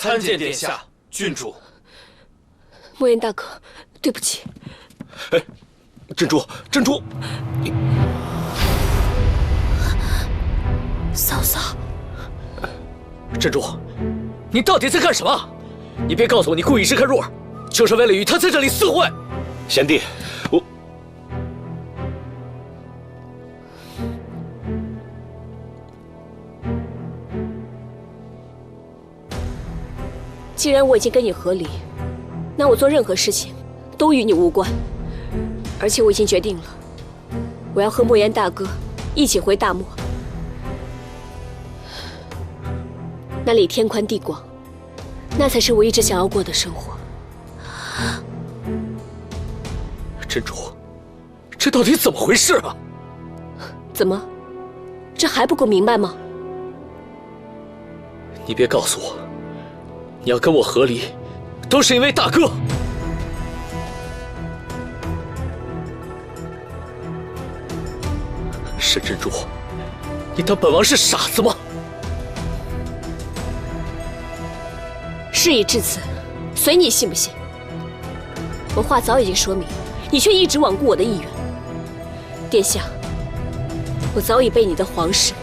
参见殿下，郡主。莫言大哥，对不起。哎，珍珠，珍珠，嫂嫂，珍珠，你到底在干什么？你别告诉我你故意支开若儿，就是为了与他在这里私会。贤弟，我。 既然我已经跟你和离，那我做任何事情都与你无关。而且我已经决定了，我要和莫言大哥一起回大漠，那里天宽地广，那才是我一直想要过的生活。珍珠，这到底怎么回事啊？怎么，这还不够明白吗？你别告诉我。 你要跟我和离，都是因为大哥。沈珍珠，你当本王是傻子吗？事已至此，随你信不信。我话早已经说明，你却一直罔顾我的意愿。殿下，我早已被你的皇室，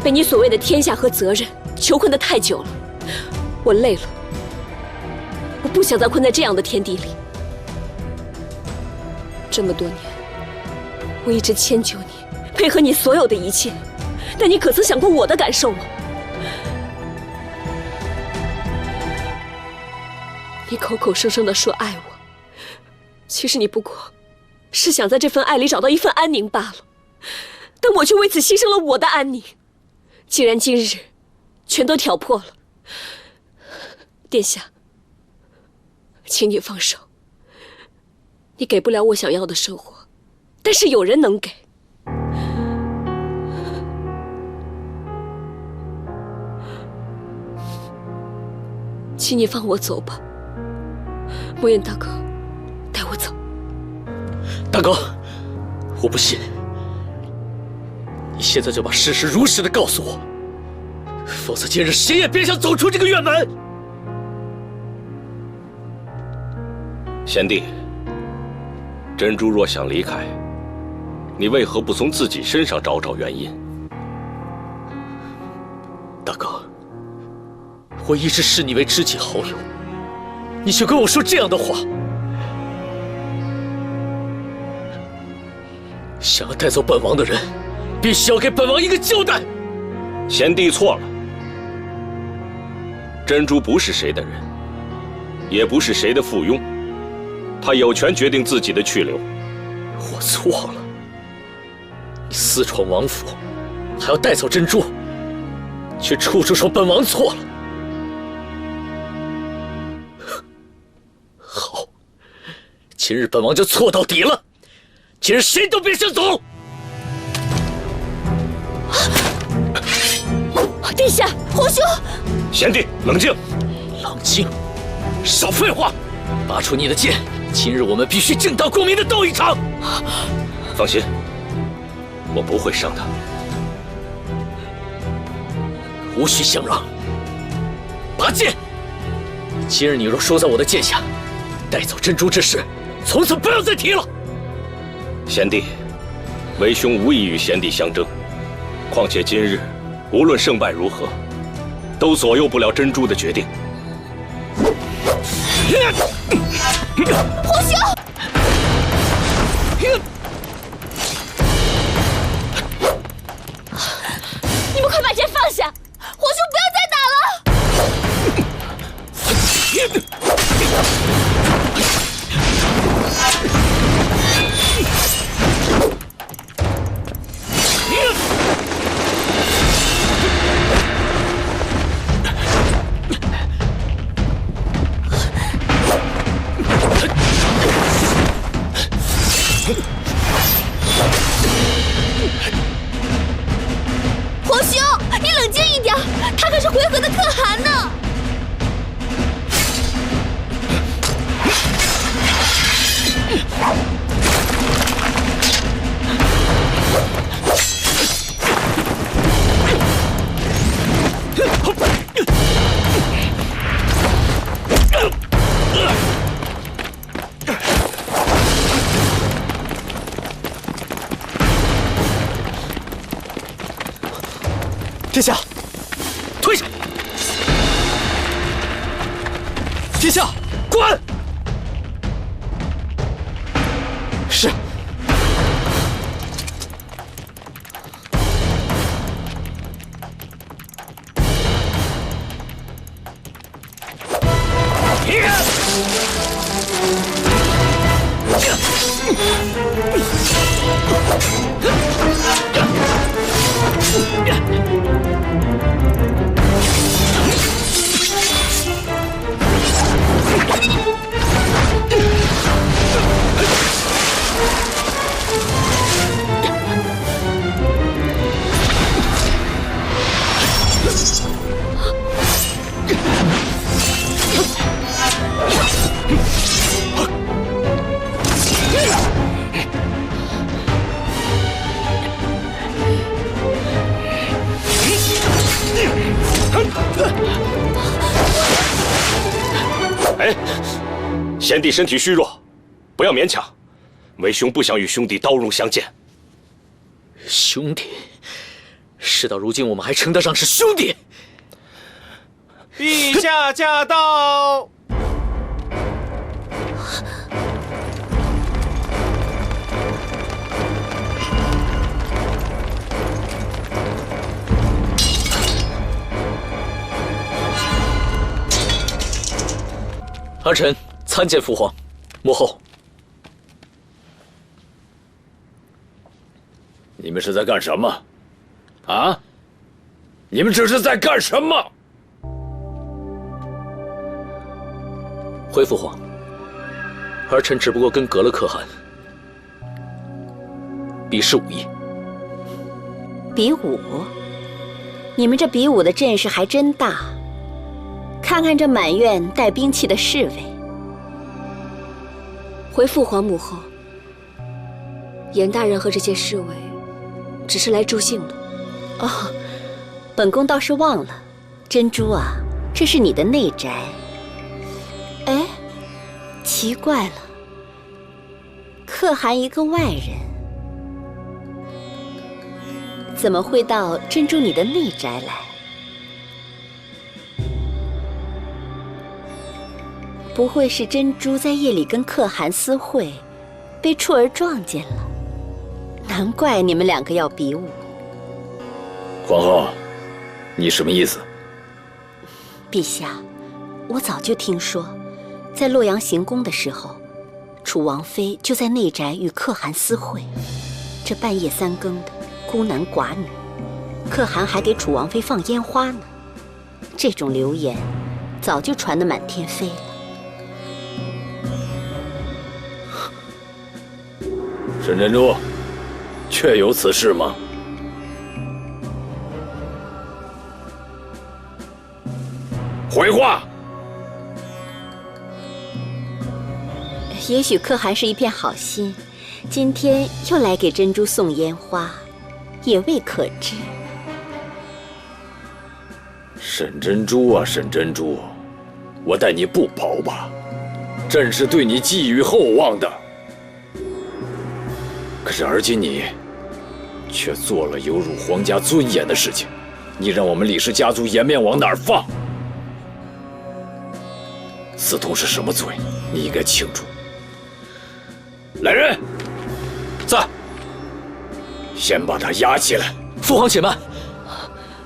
被你所谓的天下和责任囚困得太久了。 我累了，我不想再困在这样的天地里。这么多年，我一直迁就你，配合你所有的一切，但你可曾想过我的感受吗？你口口声声地说爱我，其实你不过是想在这份爱里找到一份安宁罢了。但我却为此牺牲了我的安宁。既然今日全都挑破了。 殿下，请你放手。你给不了我想要的生活，但是有人能给。请你放我走吧，莫言大哥，带我走。大哥，我不信。你现在就把事实如实的告诉我，否则今日谁也别想走出这个院门。 贤弟，珍珠若想离开，你为何不从自己身上找找原因？大哥，我一直视你为知己好友，你却跟我说这样的话，想要带走本王的人，必须要给本王一个交代。贤弟错了，珍珠不是谁的人，也不是谁的附庸。 他有权决定自己的去留。我错了，你私闯王府，还要带走珍珠，却处处说本王错了。好，今日本王就错到底了，今日谁都别想走。殿下，皇兄，贤弟，冷静，冷静，少废话，拔出你的剑。 今日我们必须正大光明的斗一场。放心，我不会伤他。无需相让。拔剑！今日你若输在我的剑下，带走珍珠之事，从此不要再提了。贤弟，为兄无意与贤弟相争，况且今日无论胜败如何，都左右不了珍珠的决定。 皇兄，你们快把剑放下！皇兄不要再打了！皇兄，你冷静一点，他可是回纥的可汗呢。殿下，退下！殿下，滚！是。哎，贤弟身体虚弱，不要勉强。为兄不想与兄弟刀刃相见。兄弟，事到如今，我们还称得上是兄弟？陛下驾到！儿臣参见父皇。幕后，你们是在干什么？啊？你们这是在干什么？回父皇，儿臣只不过跟格勒可汗比试武艺。比武？你们这比武的阵势还真大。看看这满院带兵器的侍卫。回父皇母后，严大人和这些侍卫只是来助兴的。哦，本宫倒是忘了，珍珠啊，这是你的内宅。哎，奇怪了，可汗一个外人，怎么会到珍珠你的内宅来？不会是珍珠在夜里跟可汗私会，被处儿撞见了？难怪你们两个要比武。皇后，你什么意思？陛下，我早就听说，在洛阳行宫的时候，楚王妃就在内宅与可汗私会。这半夜三更的，孤男寡女，可汗还给楚王妃放烟花呢。这种流言早就传得满天飞了。沈珍珠，确有此事吗？回话。也许可汗是一片好心，今天又来给珍珠送烟花，也未可知。沈珍珠啊，沈珍珠，我待你不薄吧？朕是对你寄予厚望的。可是而今你却做了有辱皇家尊严的事情，你让我们李氏家族颜面往哪儿放？司通是什么罪，你应该清楚。来人，在。先把他押起来。父皇且慢，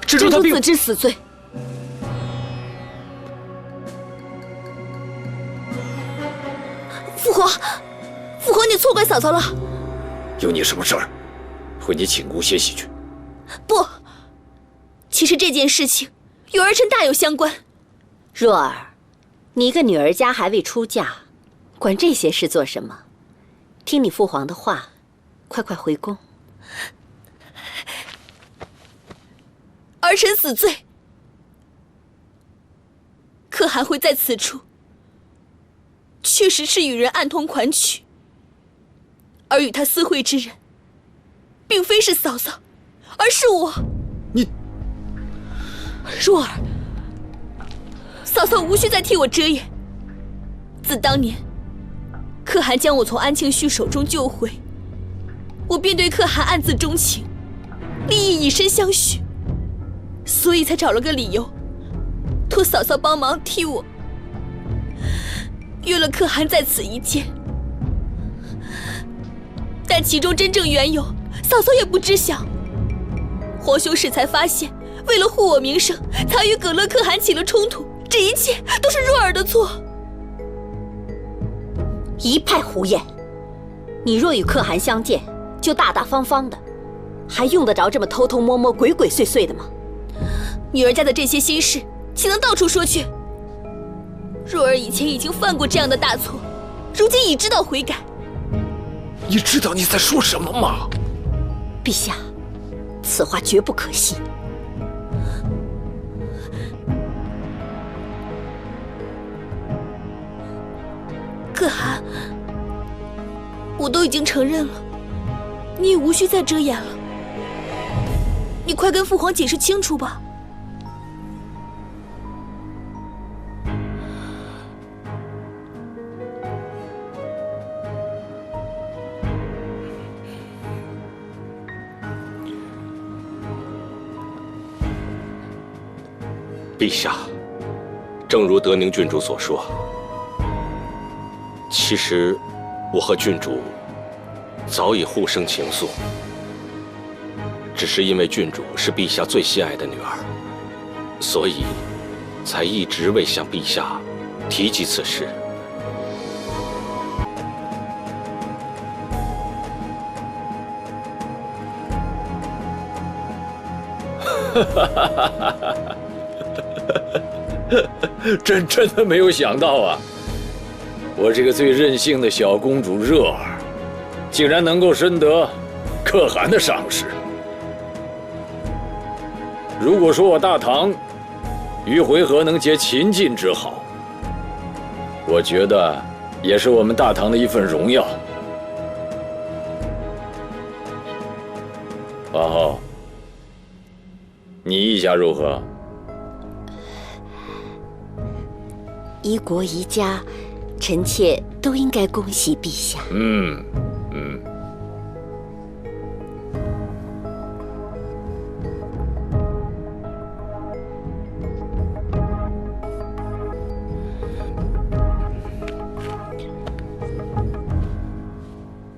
珍珠她并自知死罪。父皇，父皇，你错怪嫂嫂了。有你什么事儿？回你寝宫歇息去。不，其实这件事情与儿臣大有相关。若儿，你一个女儿家还未出嫁，管这些事做什么？听你父皇的话，快快回宫。儿臣死罪。可汗会在此处，确实是与人暗通款曲。而与他私会之人，并非是嫂嫂，而是我。你，若儿，嫂嫂无需再替我遮掩。自当年，可汗将我从安庆绪手中救回，我便对可汗暗自钟情，立意以身相许。所以才找了个理由，托嫂嫂帮忙替我约了可汗在此一见。但其中真正缘由，嫂嫂也不知晓。皇兄时才发现，为了护我名声，才与葛勒可汗起了冲突。这一切都是若儿的错。一派胡言！你若与可汗相见，就大大方方的，还用得着这么偷偷摸摸、鬼鬼祟祟的吗？女儿家的这些心事，岂能到处说去？若儿以前已经犯过这样的大错，如今已知道悔改。你知道你在说什么吗？陛下，此话绝不可信。可汗，我都已经承认了，你也无需再遮掩了。你快跟父皇解释清楚吧。陛下，正如德宁郡主所说，其实我和郡主早已互生情愫，只是因为郡主是陛下最心爱的女儿，所以才一直未向陛下提及此事。真的没有想到啊！我这个最任性的小公主热儿，竟然能够深得可汗的赏识。如果说我大唐于回纥能结秦晋之好，我觉得也是我们大唐的一份荣耀。皇后，你意下如何？一国一家，臣妾都应该恭喜陛下。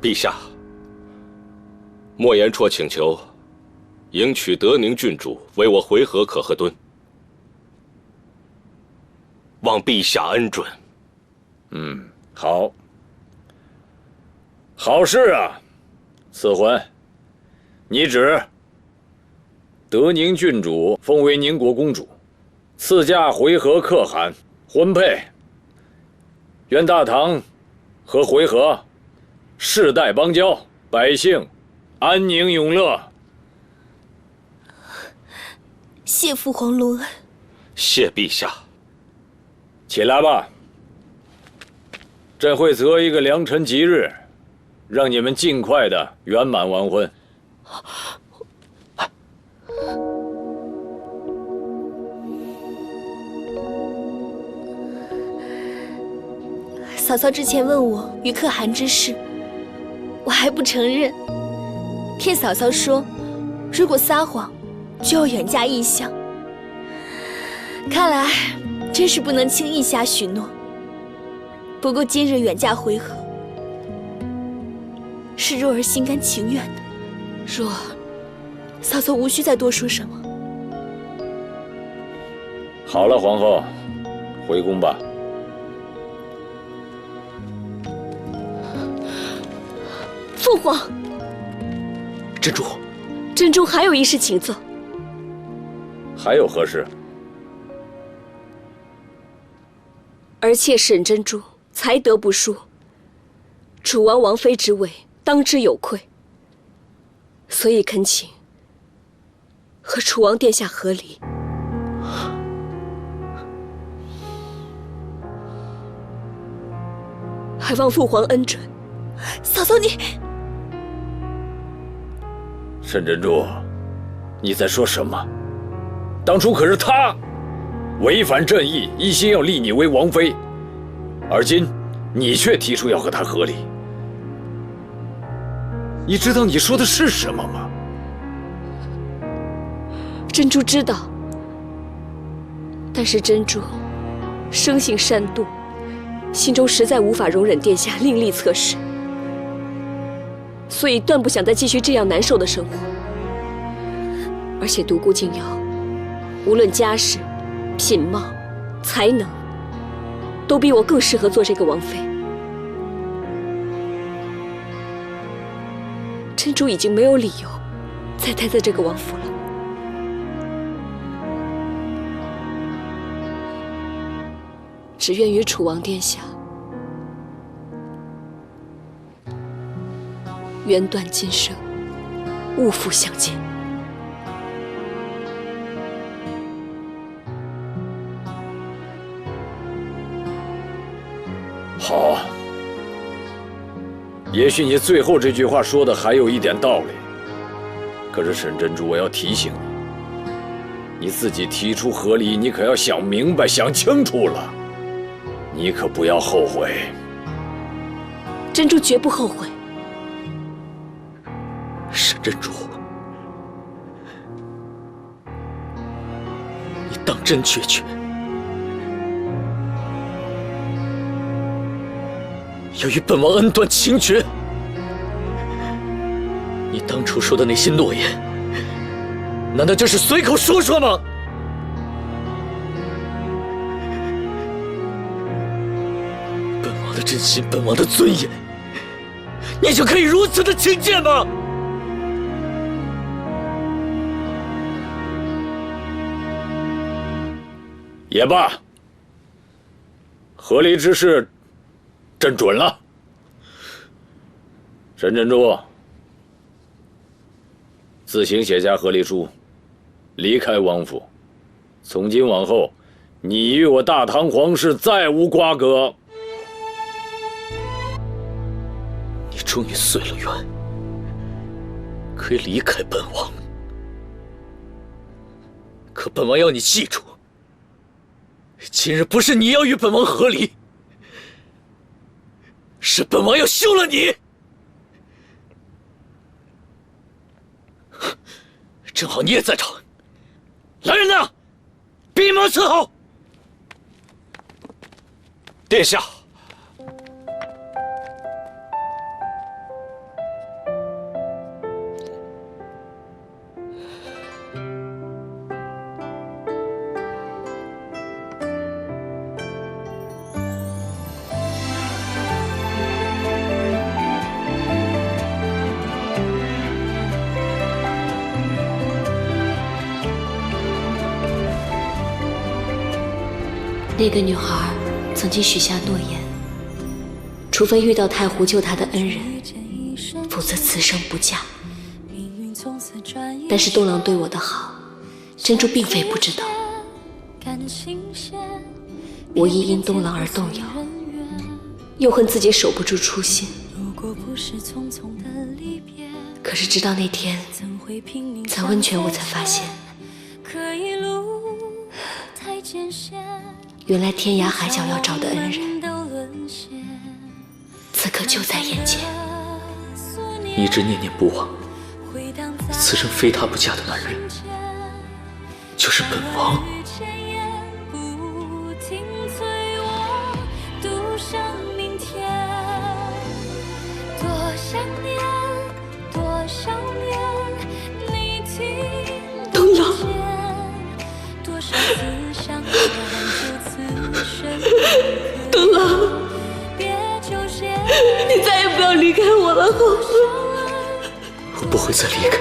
陛下，莫言绰请求迎娶德宁郡主为我回纥可贺敦，望陛下恩准。好，好事啊！赐婚，你旨：德宁郡主封为宁国公主，赐嫁回纥可汗，婚配。愿大唐和回纥世代邦交，百姓安宁永乐。谢父皇隆恩。谢陛下。起来吧，朕会择一个良辰吉日，让你们尽快的圆满完婚。嫂嫂之前问我与可汗之事，我还不承认。听嫂嫂说，如果撒谎，就要远嫁异乡。看来真是不能轻易下许诺。不过今日远嫁回纥，是若儿心甘情愿的。若儿，嫂嫂无需再多说什么。好了，皇后，回宫吧。父皇，珍珠，珍珠还有一事请奏。还有何事？儿妾沈珍珠才德不淑，楚王王妃之位当之有愧，所以恳请和楚王殿下和离。还望父皇恩准。嫂嫂你，沈珍珠，你在说什么？当初可是他违反朕意，一心要立你为王妃，而今你却提出要和他和离。你知道你说的是什么吗？珍珠知道，但是珍珠生性善妒，心中实在无法容忍殿下另立侧室，所以断不想再继续这样难受的生活。而且独孤静瑶，无论家世、品貌、才能，都比我更适合做这个王妃。珍珠已经没有理由再待在这个王府了。只愿与楚王殿下缘断今生，勿复相见。好，也许你最后这句话说的还有一点道理。可是沈珍珠，我要提醒你，你自己提出和离，你可要想明白、想清楚了。你可不要后悔。珍珠绝不后悔。沈珍珠，你当真决绝？要与本王恩断情绝？你当初说的那些诺言，难道就是随口说说吗？本王的真心，本王的尊严，你就可以如此的轻贱吗？也罢，和离之事，朕准了。沈珍珠，自行写下和离书，离开王府。从今往后，你与我大唐皇室再无瓜葛。你终于遂了愿，可以离开本王。可本王要你记住，今日不是你要与本王和离，是本王要休了你。正好你也在场，来人呐，闭门伺候。殿下，那个女孩曾经许下诺言，除非遇到太湖救她的恩人，否则此生不嫁。但是东郎对我的好，珍珠并非不知道。我亦因东郎而动摇，又恨自己守不住初心。可是直到那天，在温泉我才发现，原来天涯海角要找的恩人，此刻就在眼前。你一直念念不忘，此生非他不嫁的男人，就是本王。东郎，东郎，你再也不要离开我了，好吗？我不会再离开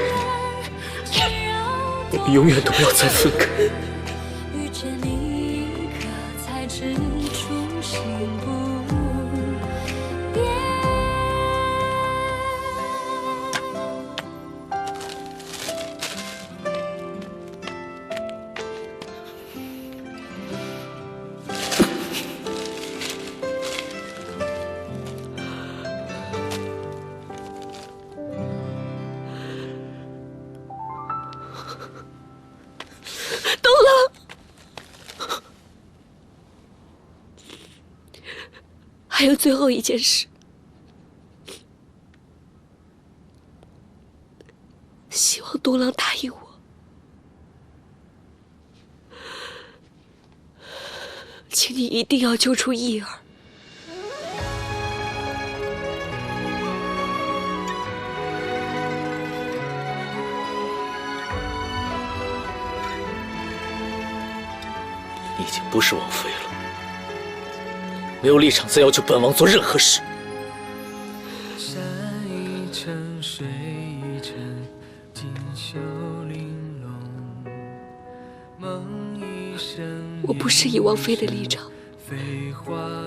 你，我们永远都不要再分开。遇见你一刻才知初心不变。东郎，还有最后一件事，希望东郎答应我，请你一定要救出义儿。你已经不是王妃了，没有立场再要求本王做任何事。山一程，水一程，锦绣玲珑。梦一生，我不是以王妃的立场，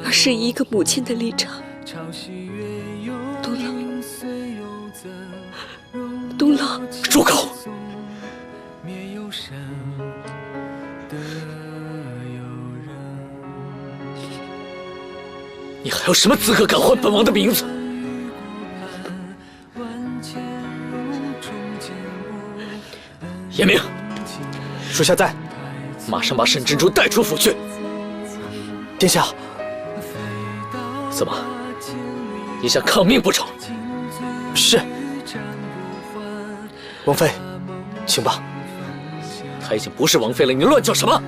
而是以一个母亲的立场。东冷，东冷，住口！你还有什么资格敢唤本王的名字？严明，属下在。马上把沈珍珠带出府去。殿下，怎么，你想抗命不成？是。王妃，请吧。她已经不是王妃了，你乱叫什么？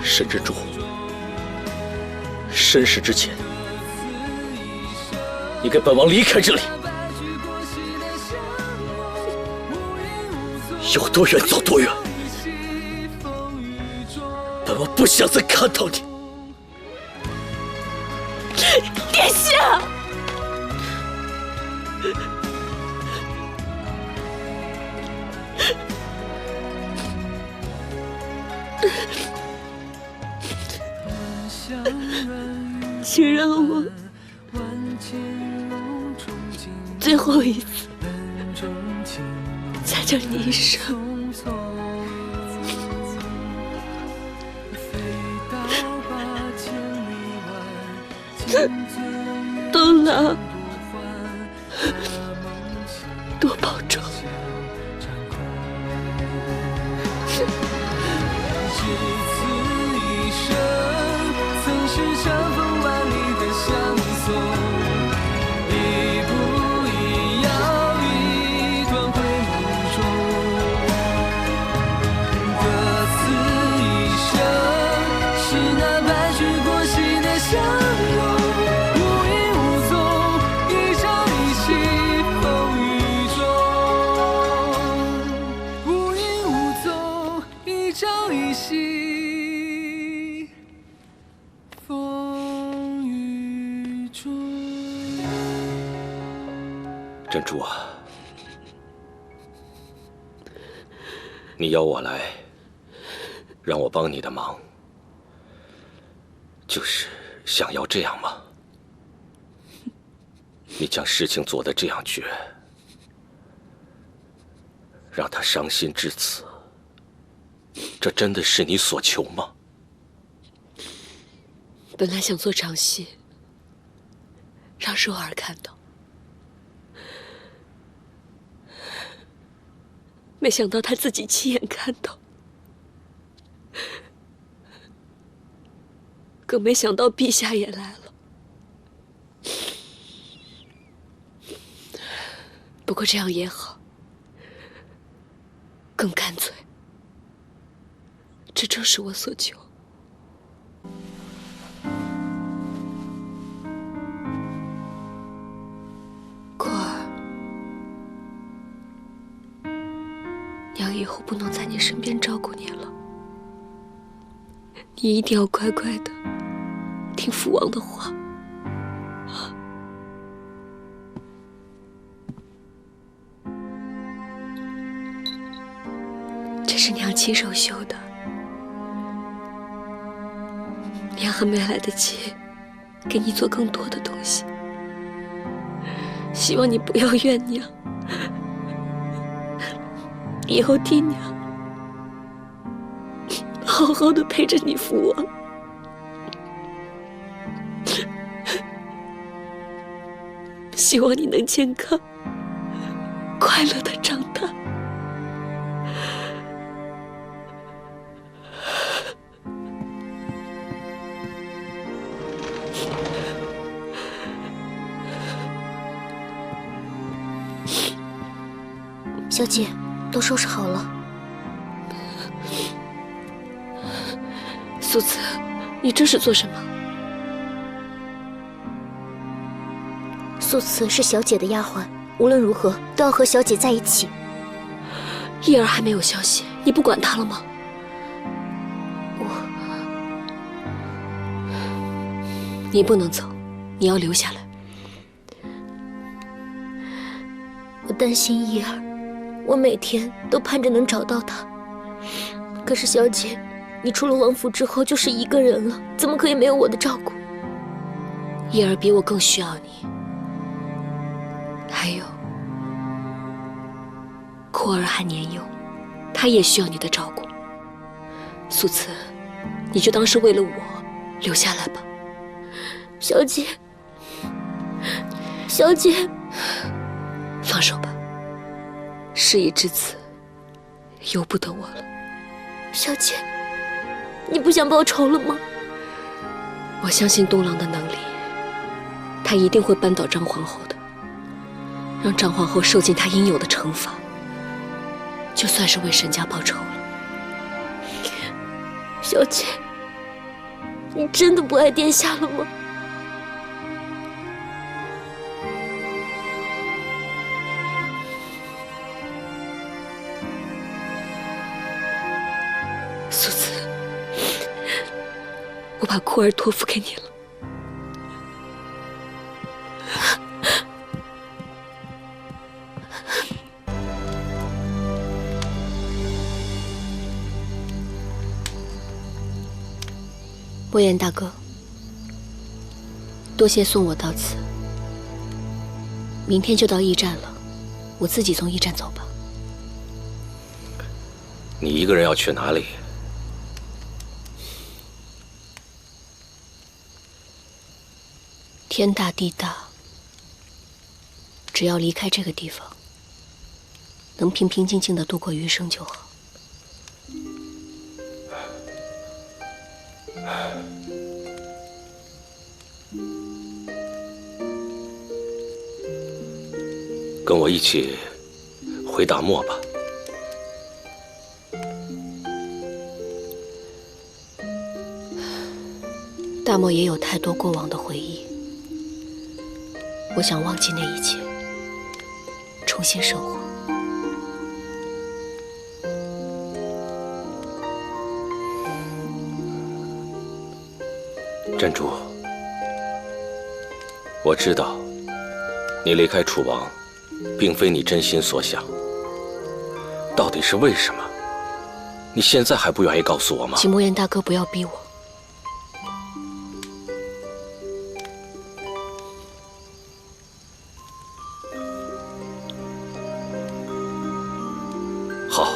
沈珍珠，申时之前，你给本王离开这里，有多远走多远。本王不想再看到你。殿下，请让我最后一次再叫你一声东冷，多保重。珍珠啊，你邀我来，让我帮你的忙，就是想要这样吗？你将事情做得这样绝，让他伤心至此，这真的是你所求吗？本来想做场戏，让若儿看到。没想到他自己亲眼看到，更没想到陛下也来了。不过这样也好，更干脆。这正是我所求。果儿。娘以后不能在你身边照顾你了，你一定要乖乖的听父王的话。这是娘亲手绣的，娘还没来得及给你做更多的东西，希望你不要怨娘。以后替娘好好的陪着你父王，希望你能健康快乐的长大。小姐，都收拾好了。素子，你这是做什么？素慈是小姐的丫鬟，无论如何都要和小姐在一起。叶儿还没有消息，你不管她了吗？你不能走，你要留下来。我担心叶儿，我每天都盼着能找到她。可是小姐，你出了王府之后就是一个人了，怎么可以没有我的照顾？叶儿比我更需要你。还有，库儿还年幼，他也需要你的照顾。素慈，你就当是为了我留下来吧。小姐，小姐，放手吧，事已至此，由不得我了。小姐，你不想报仇了吗？我相信东郎的能力，他一定会扳倒张皇后的，让张皇后受尽她应有的惩罚，就算是为沈家报仇了。小姐，你真的不爱殿下了吗？素子，我把库儿托付给你了。莫言大哥，多谢送我到此。明天就到驿站了，我自己从驿站走吧。你一个人要去哪里？天大地大，只要离开这个地方，能平平静静地度过余生就好。跟我一起回大漠吧。大漠也有太多过往的回忆，我想忘记那一切，重新生活。珍珠，我知道你离开楚王，并非你真心所想。到底是为什么？你现在还不愿意告诉我吗？请莫言大哥不要逼我。好，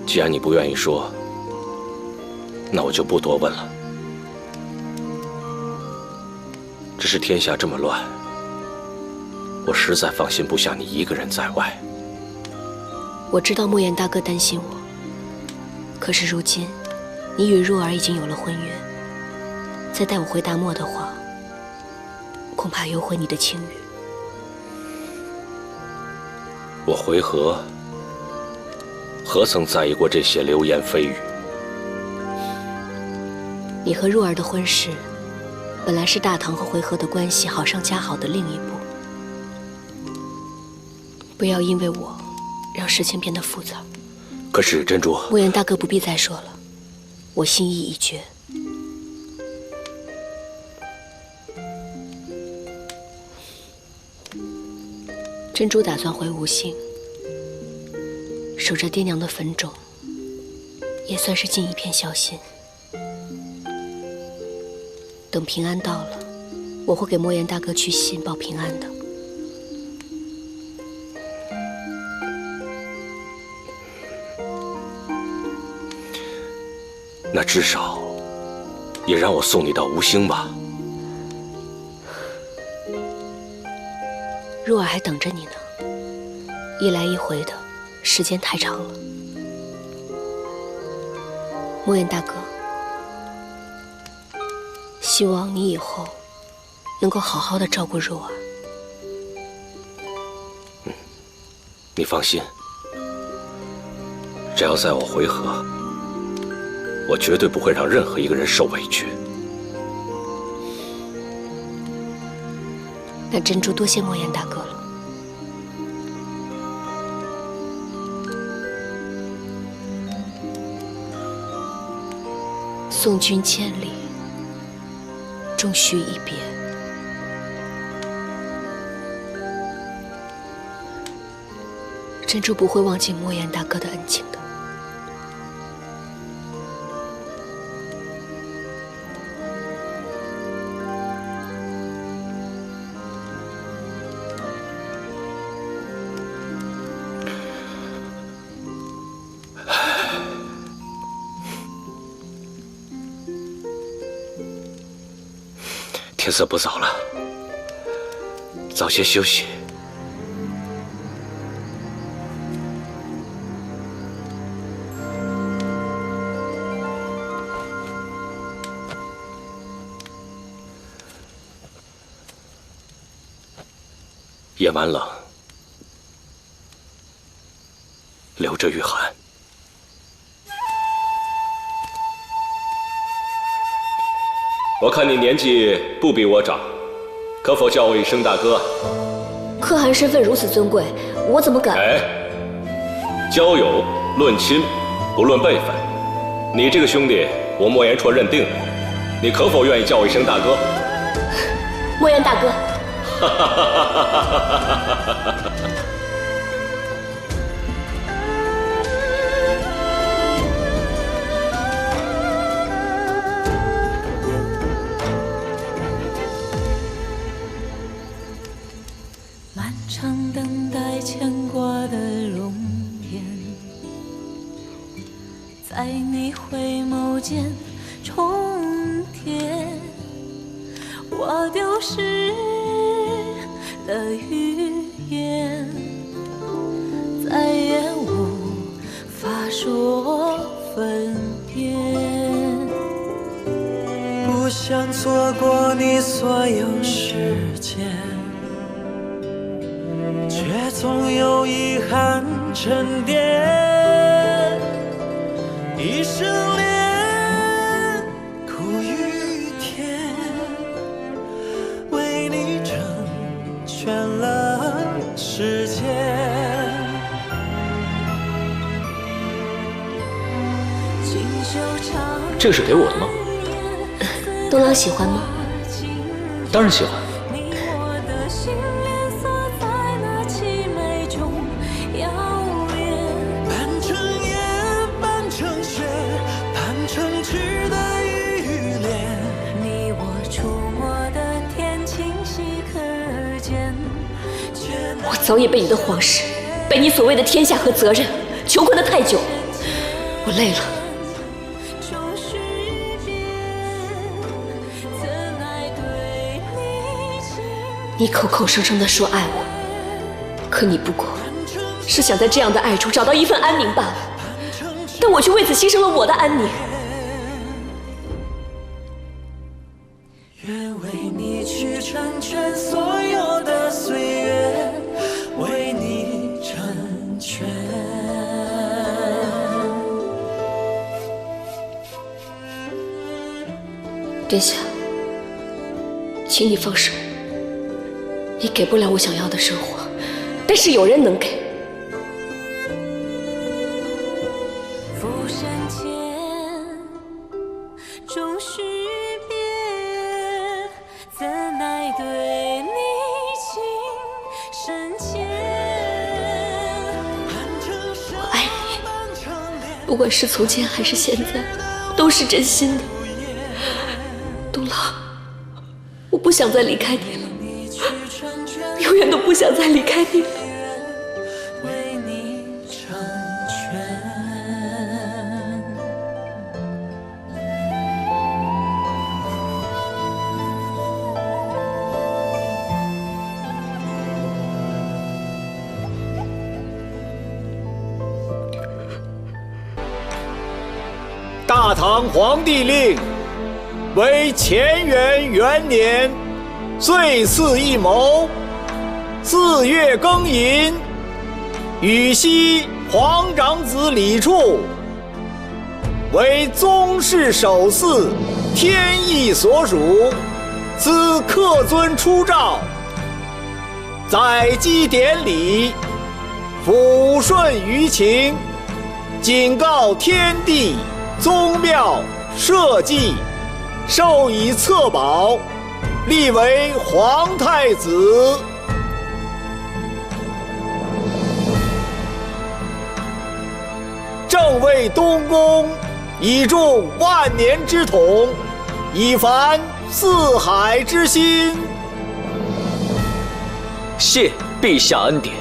既然你不愿意说，那我就不多问了。只是天下这么乱，我实在放心不下你一个人在外。我知道莫言大哥担心我，可是如今你与若儿已经有了婚约，再带我回大漠的话，恐怕有毁你的清誉。我回纥何曾在意过这些流言蜚语？你和若儿的婚事，本来是大唐和回纥的关系好上加好的另一步。不要因为我让事情变得复杂。可是珍珠，莫言大哥不必再说了，我心意已决。珍珠打算回吴姓，守着爹娘的坟冢，也算是尽一片孝心。等平安到了，我会给莫言大哥去信报平安的。那至少也让我送你到吴兴吧。若儿还等着你呢，一来一回的，时间太长了。莫言大哥，希望你以后能够好好的照顾若儿。你放心，只要在我回纥，我绝对不会让任何一个人受委屈。那珍珠多谢莫言大哥了。送君千里，终须一别。珍珠不会忘记莫言大哥的恩情的。天色不早了，早些休息。夜晚冷，留着御寒。我看你年纪不比我长，可否叫我一声大哥？可汗身份如此尊贵，我怎么敢？哎，交友论亲，不论辈分。你这个兄弟，我莫言绰认定了，你可否愿意叫我一声大哥？莫言大哥。漫长等待牵挂的容颜，在你回眸间重叠。我丢失了语言，再也无法说分别。不想错过你所有时间，却总有遗憾沉淀。一生恋，苦与甜，为你成全了世界。这个是给我的吗？东郎喜欢吗？当然喜欢。半成烟，半成雪，半成痴的依恋。你我触摸的天清晰可见。我早已被你的皇室，被你所谓的天下和责任囚困得太久，我累了。你口口声声地说爱我，可你不过是想在这样的爱中找到一份安宁罢了。但我却为此牺牲了我的安宁。愿为你去成全所有的岁月，为你成全。殿下，请你放手。你给不了我想要的生活，但是有人能给。浮生间，终须别，怎奈对你情深浅。我爱你，不管是从前还是现在，都是真心的。东郎，我不想再离开你了。永远都不想再离开你了。为你成全。大唐皇帝令，为乾元元年岁巳一卯，4月庚寅，禹锡皇长子李处，为宗室首嗣，天意所属，自客尊出诏，载祭典礼，抚顺舆情，警告天地宗庙社稷，授以册宝，立为皇太子。正为东宫，以重万年之统，以凡四海之心。谢陛下恩典。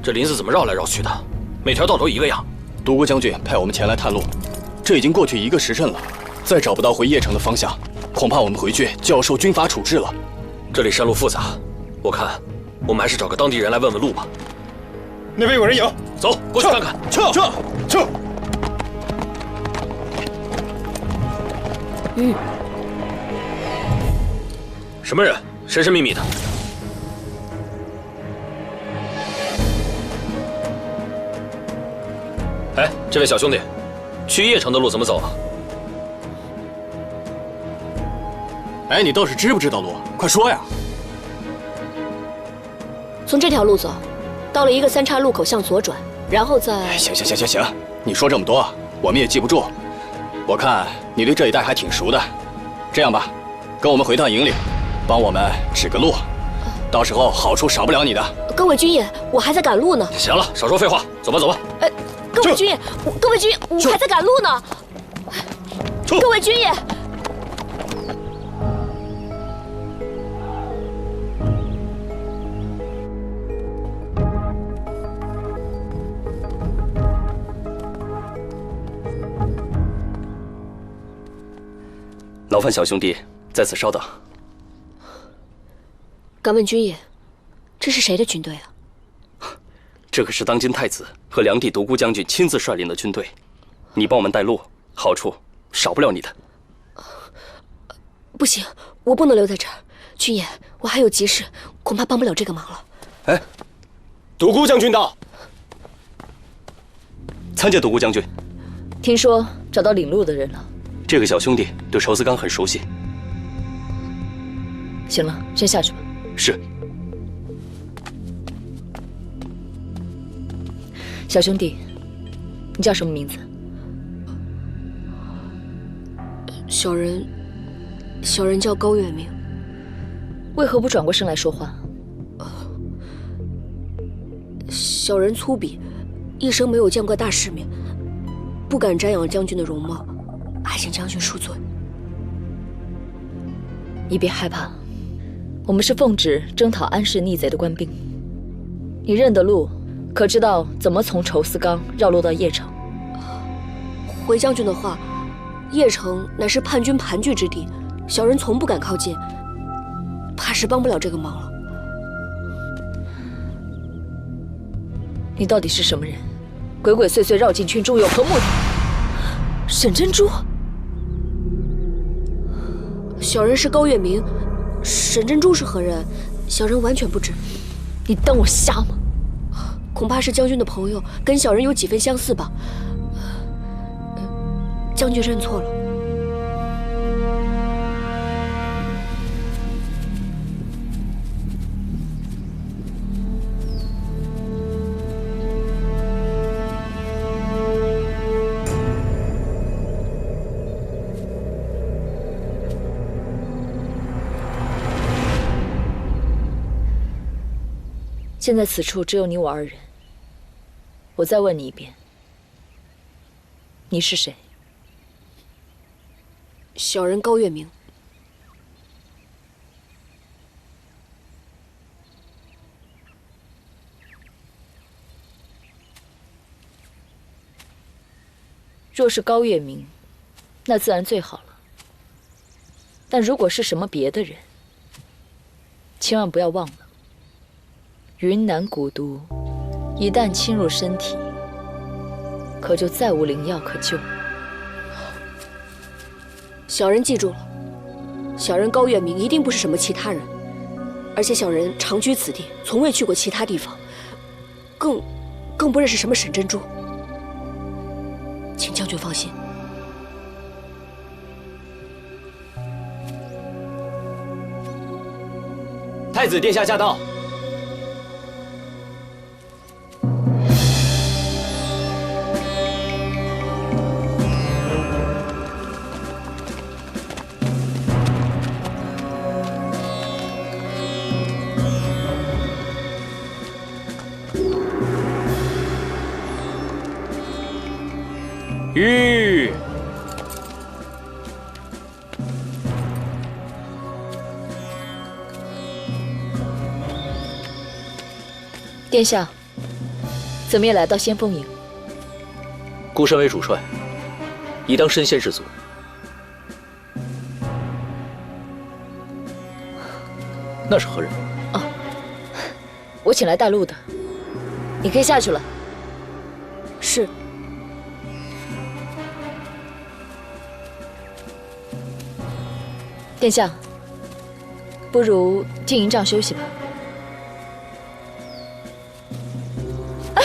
这林子怎么绕来绕去的？每条道都一个样。独孤将军派我们前来探路，这已经过去1个时辰了，再找不到回邺城的方向，恐怕我们回去就要受军阀处置了。这里山路复杂，我看我们还是找个当地人来问问路吧。那边有人影，走过去看看。撤！什么人？神神秘秘的。哎，这位小兄弟，去邺城的路怎么走啊？哎，你倒是知不知道路？快说呀！从这条路走，到了一个3岔路口向左转，然后再……哎，行，你说这么多，我们也记不住。我看你对这一带还挺熟的，这样吧，跟我们回趟营里，帮我们指个路，到时候好处少不了你的。各位军爷，我还在赶路呢。行了，少说废话，走吧。各位军爷，我还在赶路呢。各位军爷，劳烦小兄弟在此稍等。敢问军爷，这是谁的军队啊？这可是当今太子和梁帝独孤将军亲自率领的军队，你帮我们带路，好处少不了你的。不行，我不能留在这儿。军爷，我还有急事，恐怕帮不了这个忙了。哎，独孤将军到。参见独孤将军。听说找到领路的人了。这个小兄弟对仇思刚很熟悉。行了，先下去吧。是。小兄弟，你叫什么名字？小人叫高月明。为何不转过身来说话？小人粗鄙，一生没有见过大世面，不敢瞻仰将军的容貌，还请将军恕罪。你别害怕，我们是奉旨征讨安氏逆贼的官兵。你认得路？可知道怎么从仇思刚绕路到邺城？回将军的话，邺城乃是叛军盘踞之地，小人从不敢靠近，怕是帮不了这个忙了。你到底是什么人？鬼鬼祟祟绕进群中有何目的？沈珍珠，小人是高月明，沈珍珠是何人？小人完全不知。你当我瞎吗？恐怕是将军的朋友，跟小人有几分相似吧。将军认错了。现在此处只有你我2人。我再问你一遍，你是谁？小人高月明。若是高月明，那自然最好了。但如果是什么别的人，千万不要忘了，云南蛊毒一旦侵入身体，可就再无灵药可救。小人记住了，小人高月明一定不是什么其他人，而且小人长居此地，从未去过其他地方，更不认识什么沈珍珠。请将军放心。太子殿下驾到。吁！殿下，怎么也来到先锋营？孤身为主帅，宜当身先士卒。那是何人？哦，我请来带路的，你可以下去了。是。殿下，不如进营帐休息吧。哎，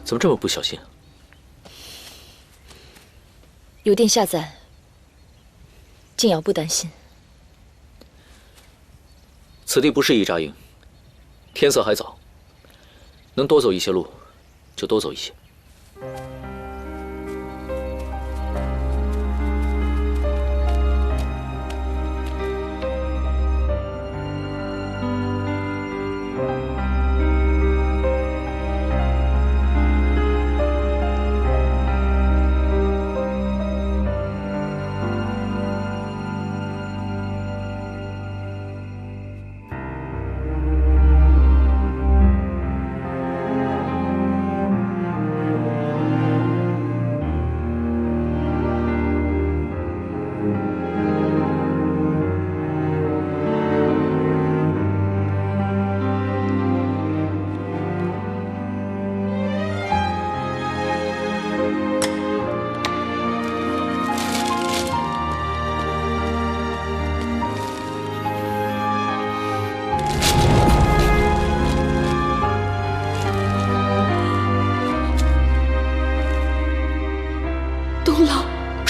怎么这么不小心？有殿下在，静瑶不担心。此地不适宜扎营，天色还早，能多走一些路，就多走一些。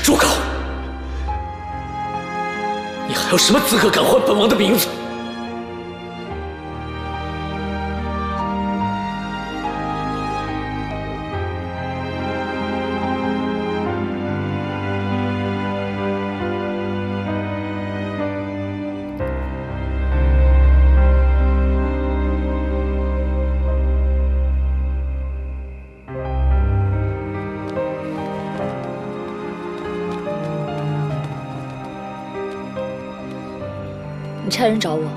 住口！你还有什么资格敢唤本王的名字？你差人找我，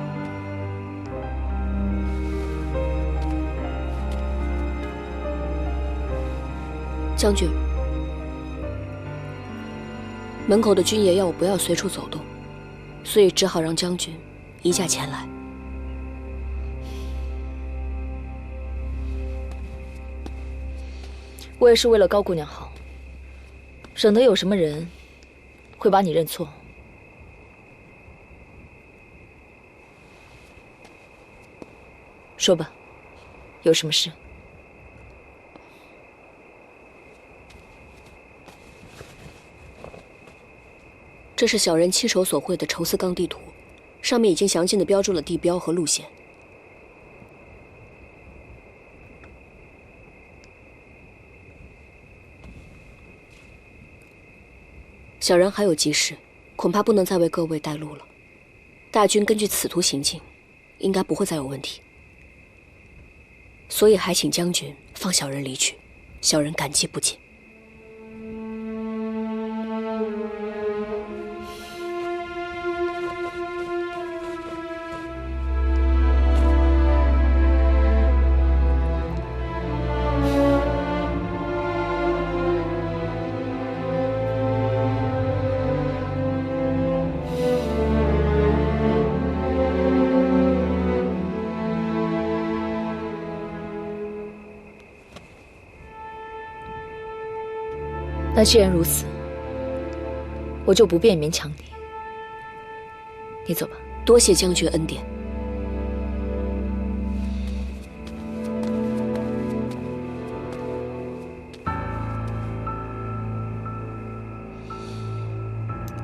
将军。门口的军爷要我不要随处走动，所以只好让将军移驾前来。我也是为了高姑娘好，省得有什么人会把你认错。说吧，有什么事？这是小人亲手所绘的愁思岗地图，上面已经详尽地标注了地标和路线。小人还有急事，恐怕不能再为各位带路了。大军根据此图行进，应该不会再有问题。所以还请将军放小人离去，小人感激不尽。那既然如此，我就不便勉强你。你走吧。多谢将军恩典。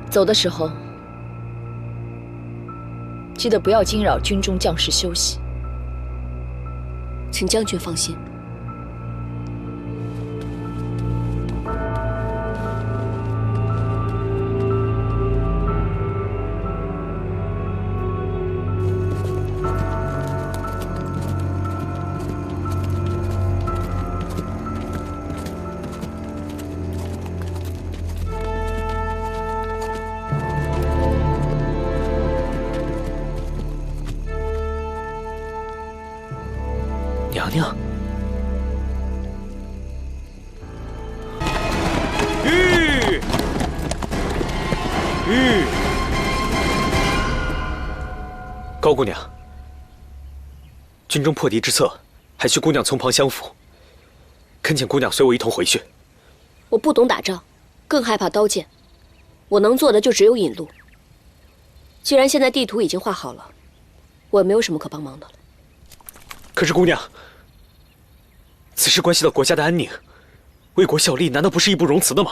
走的时候，记得不要惊扰军中将士休息。请将军放心。娘娘，高姑娘，军中破敌之策，还需姑娘从旁相辅。恳请姑娘随我一同回去。我不懂打仗，更害怕刀剑，我能做的就只有引路。既然现在地图已经画好了，我也没有什么可帮忙的了。可是姑娘，此事关系到国家的安宁，为国效力难道不是义不容辞的吗？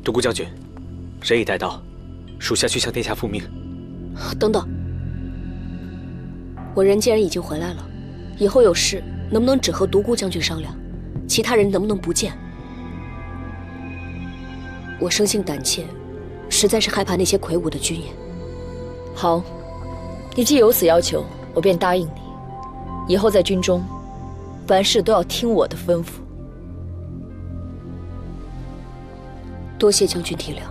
独孤将军，人已带到，属下去向殿下复命。等等，我人既然已经回来了，以后有事能不能只和独孤将军商量，其他人能不能不见？我生性胆怯，实在是害怕那些魁梧的军爷。好，你既有此要求，我便答应你。以后在军中，凡事都要听我的吩咐。多谢将军体谅。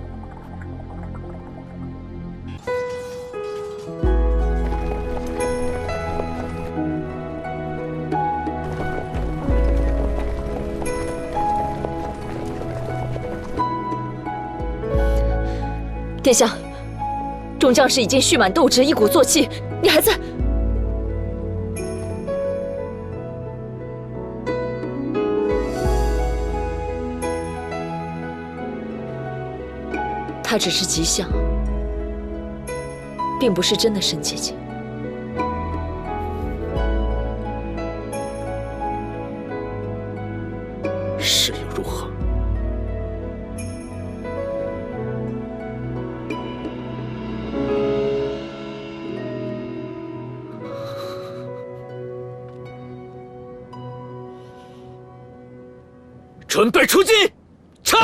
殿下，众将士已经蓄满斗志，一鼓作气，你还在？他只是吉祥，并不是真的沈姐姐。是又如何？准备出击！撤！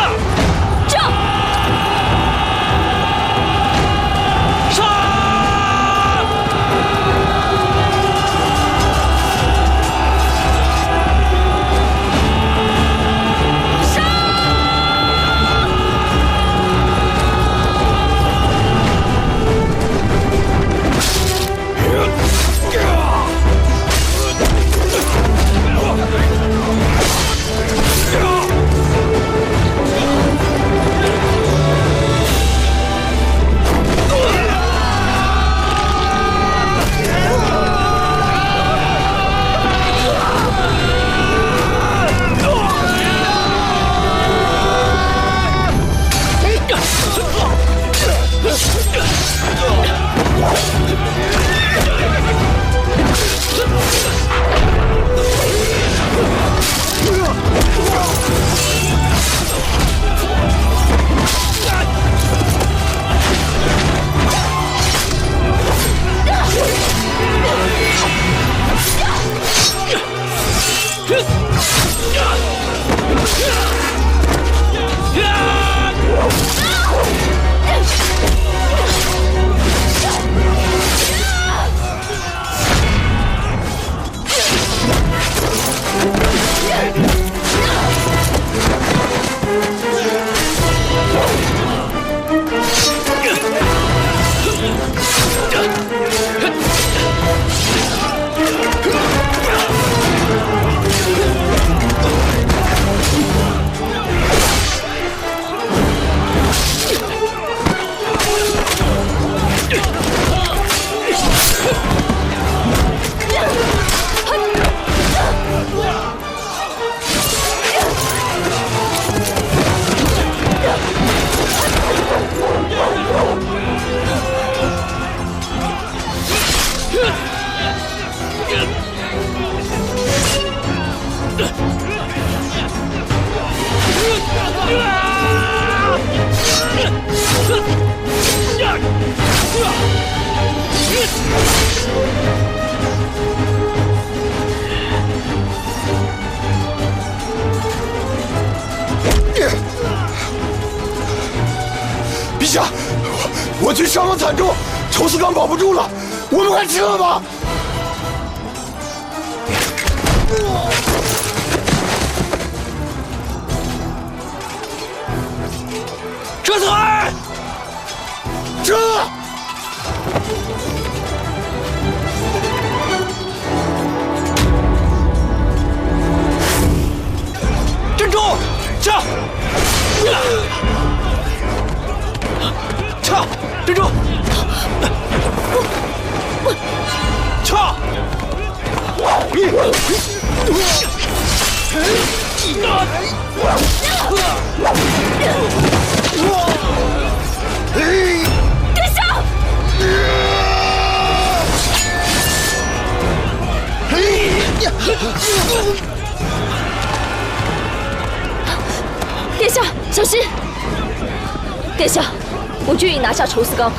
思刚保不住了，我们还撤吧。撤退！撤！站住！撤！撤！站住！撤！殿下！殿下，小心！殿下，我军已拿下仇思冈，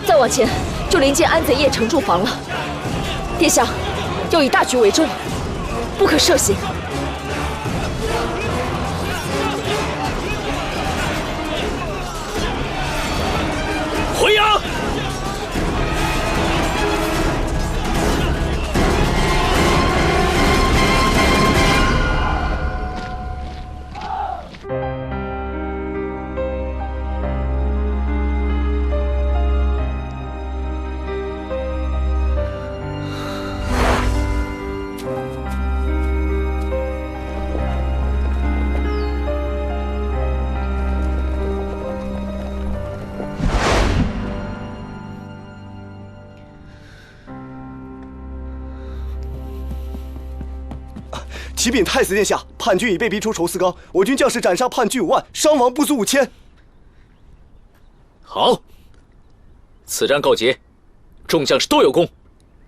再往前就临近安贼邺城驻防了。殿下，要以大局为重，不可涉险。回营！启禀太子殿下，叛军已被逼出仇思冈，我军将士斩杀叛军5万，伤亡不足5000。好，此战告捷，众将士都有功，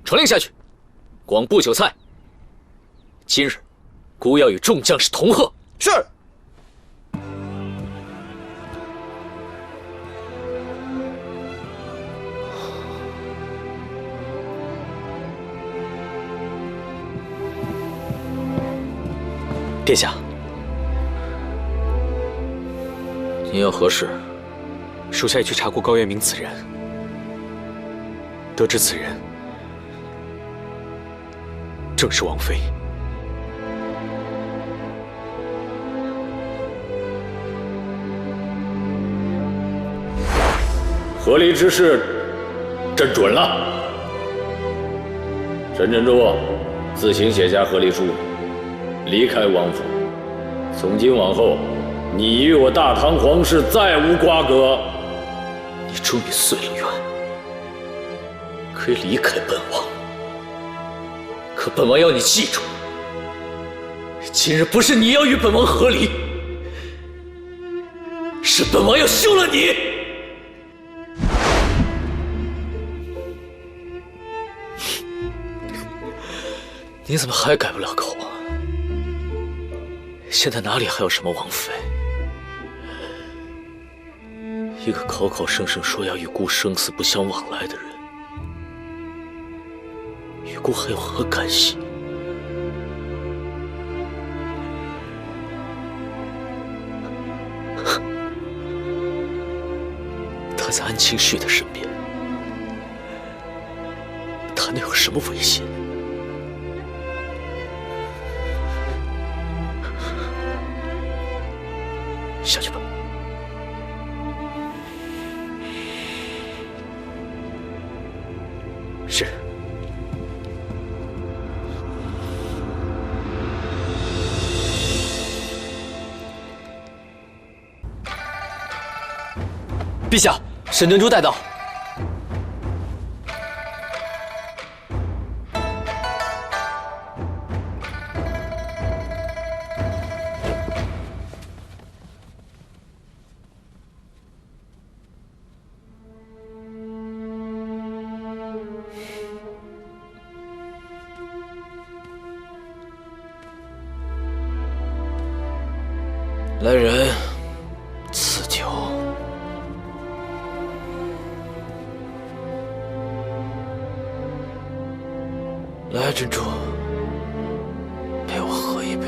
传令下去，广布酒菜。今日，孤要与众将士同贺。是。殿下，您要何事？属下已去查过高渊明此人，得知此人正是王妃。和离之事，朕准了。陈珍珠，自行写下和离书，离开王府。从今往后，你与我大唐皇室再无瓜葛。你终于遂了愿，可以离开本王。可本王要你记住，今日不是你要与本王和离，是本王要休了你。你怎么还改不了口啊？现在哪里还有什么王妃？一个口口声声说要与孤生死不相往来的人，与孤还有何干系？他在安清绪的身边，他能有什么危险？下去吧。是。陛下，沈珍珠带到。来人，赐酒。来，珍珠，陪我喝一杯。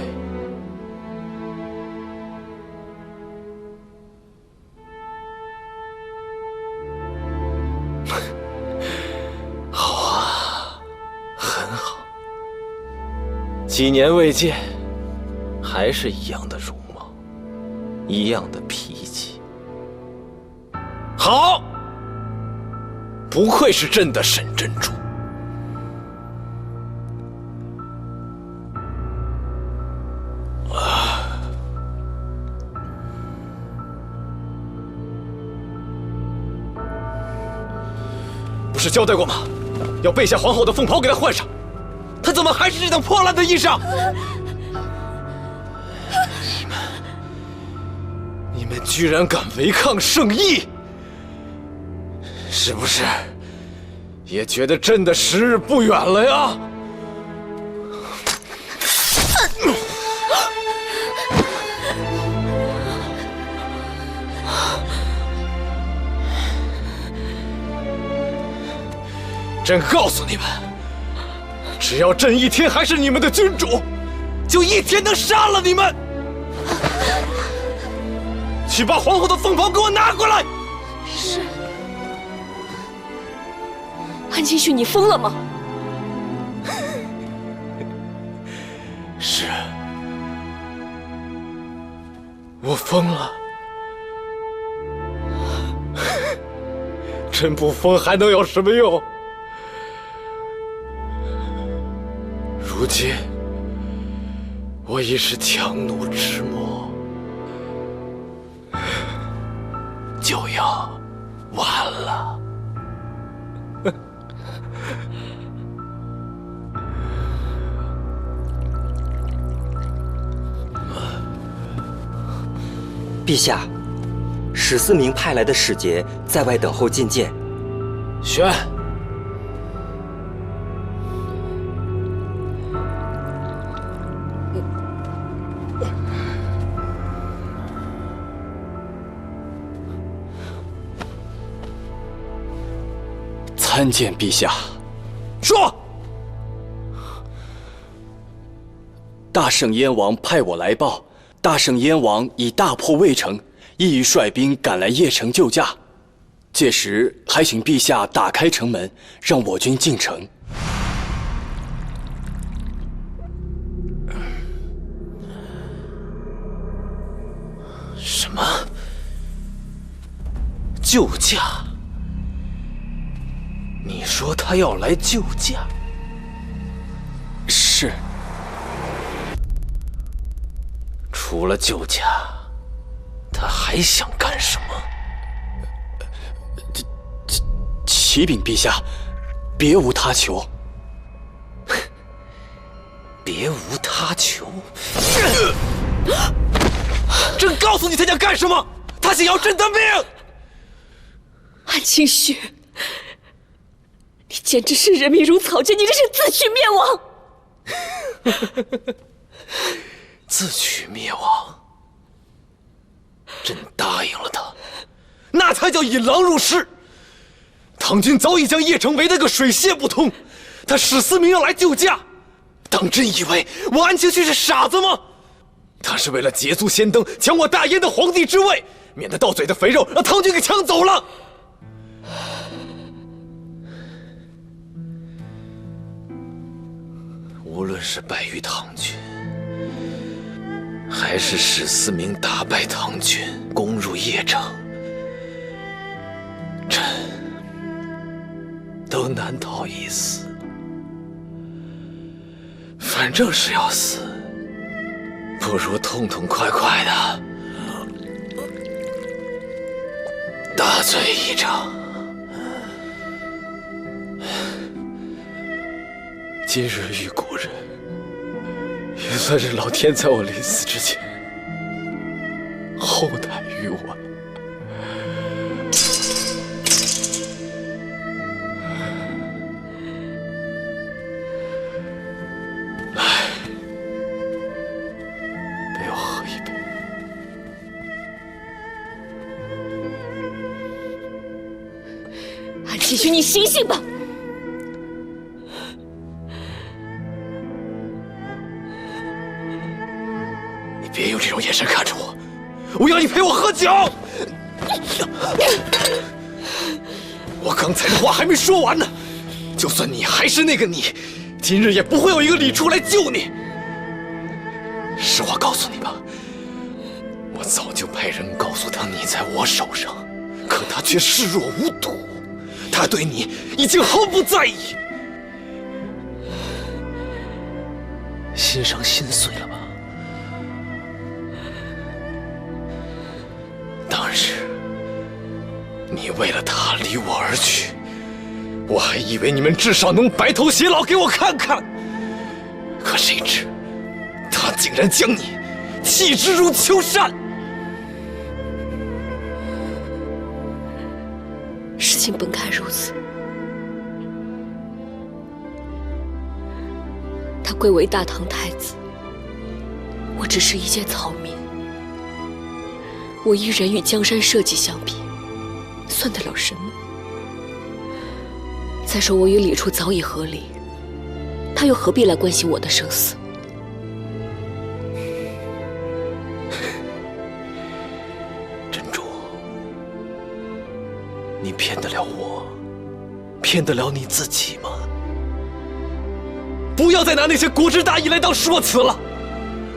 好，几年未见，还是一样的容貌，一样的脾气。好，不愧是朕的沈珍珠。不是交代过吗？要备下皇后的凤袍给她换上，她怎么还是这等破烂的衣裳？你们居然敢违抗圣意，是不是也觉得朕的时日不远了呀？朕告诉你们，只要朕一天还是你们的君主，就一天能杀了你们。去把皇后的凤袍给我拿过来。是。安清绪，你疯了吗？是，我疯了。朕不疯还能有什么用？如今，我已是强弩之末，就要完了。陛下，史思明派来的使节在外等候觐见。宣。参见陛下。说。大圣燕王派我来报，大圣燕王已大破魏城，意欲率兵赶来邺城救驾。届时还请陛下打开城门，让我军进城。什么？救驾？你说他要来救驾？是。除了救驾，他还想干什么？启禀陛下，别无他求。别无他求。朕告诉你他想干什么？他想要朕的命！安清绪，你简直视人民如草芥，你这是自取灭亡！自取灭亡，朕答应了他，那才叫引狼入室。唐军早已将邺城围得个水泄不通，他史思明要来救驾，当真以为我安清绪是傻子吗？他是为了捷足先登，抢我大燕的皇帝之位，免得到嘴的肥肉让唐军给抢走了。无论是败于唐军，还是史思明打败唐军，攻入邺城，朕都难逃一死。反正是要死，不如痛痛快快的大醉一场。今日遇故人，也算是老天在我临死之前厚待于我。来，陪我喝一杯。安清绪，你醒醒吧！别用这种眼神看着我，我要你陪我喝酒。我刚才的话还没说完呢，就算你还是那个你，今日也不会有一个李处来救你。实话告诉你吧，我早就派人告诉他你在我手上，可他却视若无睹，他对你已经毫不在意。心伤心碎了吧？当日你为了他离我而去，我还以为你们至少能白头偕老给我看看，可谁知他竟然将你弃之如秋山。事情本该如此。他贵为大唐太子，我只是一介草民。我一人与江山社稷相比，算得了什么？再说我与李处早已和离，他又何必来关心我的生死？珍珠，你骗得了我，骗得了你自己吗？不要再拿那些国之大义来当说辞了，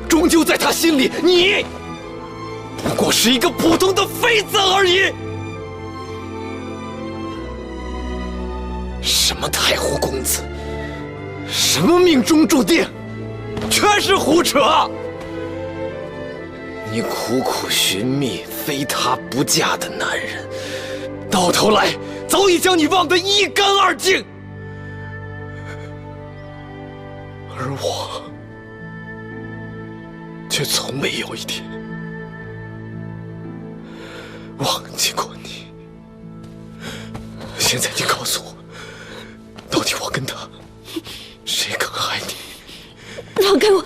终究在他心里，你不过是一个普通的妃子而已。什么太湖公子，什么命中注定，全是胡扯。你苦苦寻觅非他不嫁的男人，到头来早已将你忘得一干二净。而我却从没有一天忘记过你。现在你告诉我，到底我跟他谁更爱你？放开我！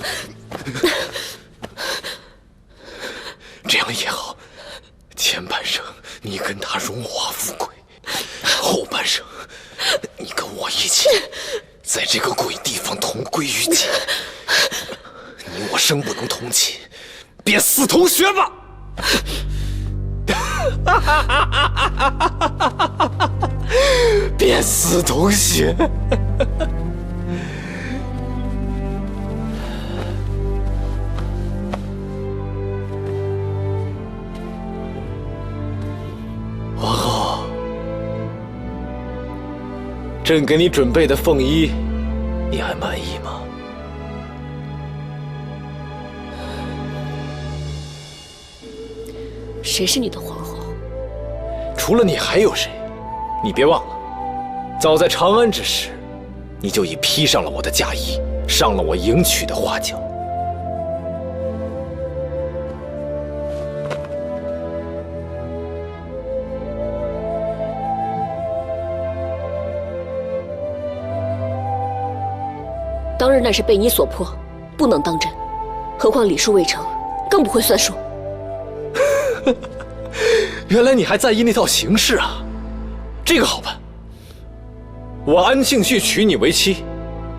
这样也好，前半生你跟他荣华富贵，后半生你跟我一起在这个鬼地方同归于尽。你我生不能同寝，便死同穴吧！便死同穴。皇后，朕给你准备的凤衣，你还满意吗？谁是你的皇后？除了你还有谁？你别忘了，早在长安之时，你就已披上了我的嫁衣，上了我迎娶的花轿。当日那是被你所迫，不能当真。何况礼数未成，更不会算数。原来你还在意那套形式啊！这个好办，我安庆绪娶你为妻，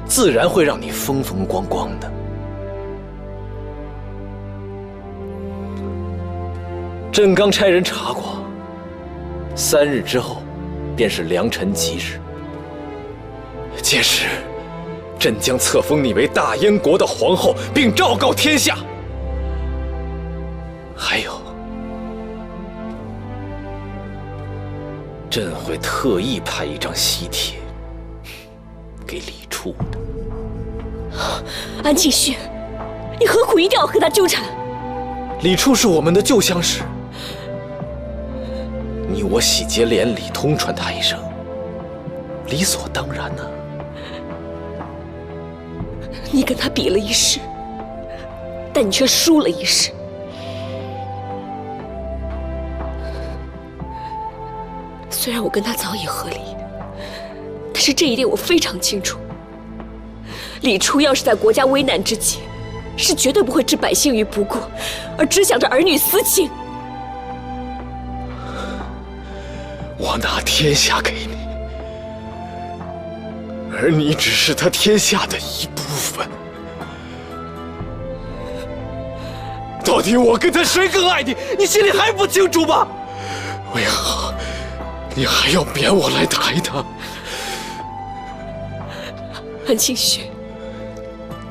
自然会让你风风光光的。朕刚差人查过，3日之后，便是良辰吉日。届时，朕将册封你为大燕国的皇后，并昭告天下。还有，朕会特意派一张喜帖给李处的。安庆绪，你何苦一定要和他纠缠？李处是我们的旧相识，你我喜结连理，通传他一声，理所当然呢。你跟他比了一试，但你却输了一试。虽然我跟他早已和离，但是这一点我非常清楚。李处要是在国家危难之际，是绝对不会置百姓于不顾，而只想着儿女私情。我拿天下给你，而你只是他天下的一部分。到底我跟他谁更爱你？你心里还不清楚吗？为何你还要贬我来抬他？安庆绪，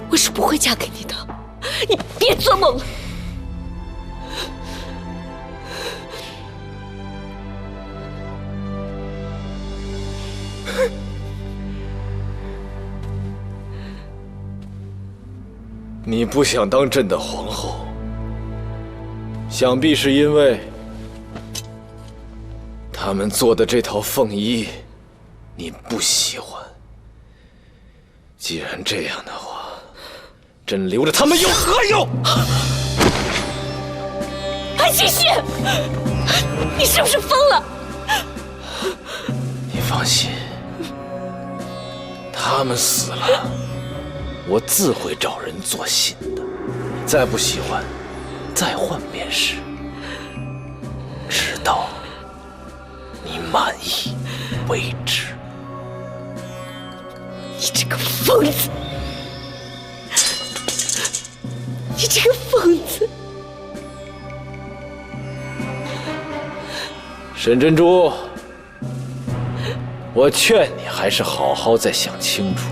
我是不会嫁给你的，你别做梦了。你不想当朕的皇后，想必是因为他们做的这套凤衣你不喜欢。既然这样的话，朕留着他们有何用？安七旭，你是不是疯了？你放心，他们死了，我自会找人做新的。再不喜欢，再换便是。直到你满意为止。你这个疯子！你这个疯子！沈珍珠，我劝你还是好好再想清楚。